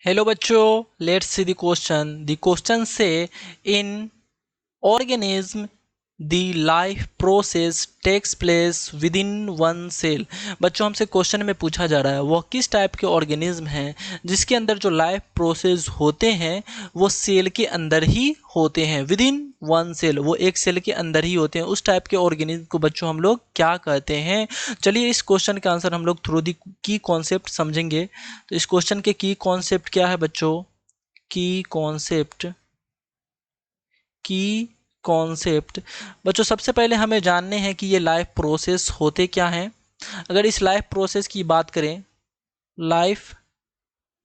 Hello बच्चों, let's see the question. The question say in organism the life process takes place within one cell. बच्चों हमसे question में पूछा जा रहा है वह किस टाइप के ऑर्गेनिज्म हैं जिसके अंदर जो लाइफ प्रोसेस होते हैं वो सेल के अंदर ही होते हैं. विद इन वन सेल, वो एक सेल के अंदर ही होते हैं. उस टाइप के ऑर्गेनिज्म को बच्चों हम लोग क्या कहते हैं. चलिए इस क्वेश्चन का आंसर हम लोग थ्रू दी की कॉन्सेप्ट समझेंगे. तो इस क्वेश्चन के की कॉन्सेप्ट क्या है बच्चों? की कॉन्सेप्ट बच्चों सबसे पहले हमें जानने हैं कि ये लाइफ प्रोसेस होते क्या हैं. अगर इस लाइफ प्रोसेस की बात करें, लाइफ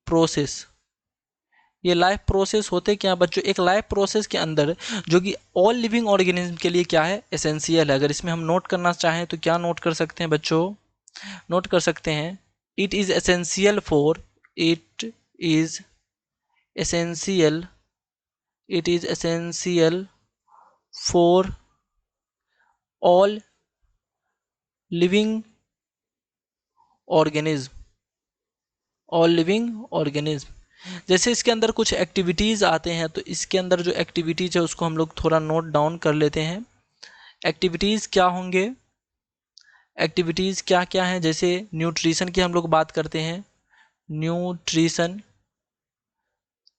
प्रोसेस, ये लाइफ प्रोसेस होते क्या बच्चों? एक लाइफ प्रोसेस के अंदर जो कि ऑल लिविंग ऑर्गेनिज्म के लिए क्या है, एसेंशियल है. अगर इसमें हम नोट करना चाहें तो क्या नोट कर सकते हैं बच्चों? नोट कर सकते हैं it is essential for, it is essential, it is essential for all living organism, all living organism. जैसे इसके अंदर कुछ एक्टिविटीज़ आते हैं तो इसके अंदर जो एक्टिविटीज़ है उसको हम लोग थोड़ा नोट डाउन कर लेते हैं. एक्टिविटीज़ क्या होंगे, एक्टिविटीज़ क्या क्या हैं? जैसे न्यूट्रिशन की हम लोग बात करते हैं, न्यूट्रिशन.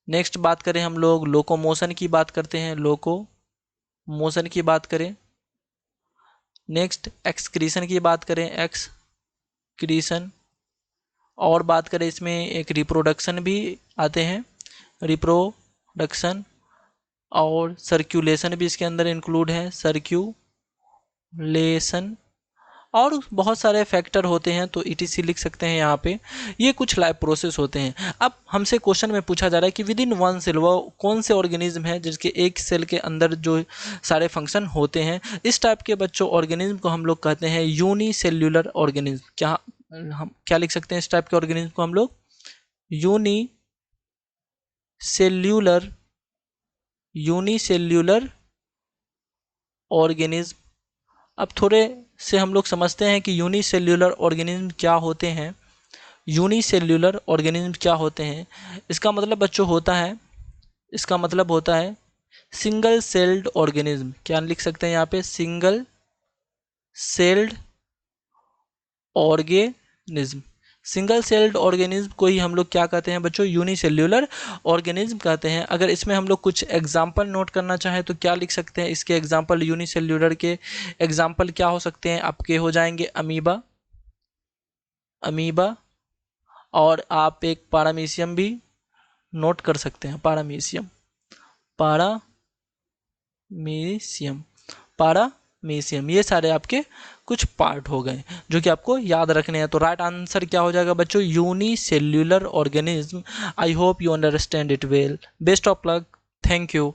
नेक्स्ट बात करें हम लोग लोकोमोशन की बात करते हैं, लोकोमोशन की बात करें. नेक्स्ट एक्सक्रीशन की बात करें, एक्सक्रीशन. और बात करें इसमें एक रिप्रोडक्शन भी आते हैं, रिप्रोडक्शन. और सर्कुलेशन भी इसके अंदर इंक्लूड है, सर्कुलेशन. और बहुत सारे फैक्टर होते हैं तो ETC लिख सकते हैं यहाँ पे. ये कुछ लाइफ प्रोसेस होते हैं. अब हमसे क्वेश्चन में पूछा जा रहा है कि विद इन वन सेल वो कौन से ऑर्गेनिज्म है जिसके एक सेल के अंदर जो सारे फंक्शन होते हैं. इस टाइप के बच्चों ऑर्गेनिज्म को हम लोग कहते हैं यूनिसेल्युलर ऑर्गेनिज्म. क्या हम क्या लिख सकते हैं इस टाइप के ऑर्गेनिज्म को? हम लोग यूनिसेल्युलर, यूनिसेल्युलर ऑर्गेनिज्म. अब थोड़े से हम लोग समझते हैं कि यूनिसेल्युलर ऑर्गेनिज्म क्या होते हैं. यूनिसेल्युलर ऑर्गेनिज्म क्या होते हैं? इसका मतलब बच्चों होता है, इसका मतलब होता है सिंगल सेल्ड ऑर्गेनिज्म. क्या लिख सकते हैं यहाँ पे? Single celled organism. Single celled organism को ही हम लोग क्या कहते हैं बच्चों? यूनिसेल्युलर ऑर्गेनिज्म कहते हैं. अगर इसमें हम लोग कुछ एग्जाम्पल नोट करना चाहें तो क्या लिख सकते हैं? इसके एग्जाम्पल, यूनिसेल्युलर के एग्जाम्पल क्या हो सकते हैं? आपके हो जाएंगे अमीबा, अमीबा. और आप एक पारामीशियम भी नोट कर सकते हैं, पारामीशियम, पारामीशियम, पारामीशियम. ये सारे आपके कुछ पार्ट हो गए जो कि आपको याद रखने हैं. तो राइट आंसर क्या हो जाएगा बच्चों? Unicellular organism. I hope you understand it well. Best of luck. Thank you.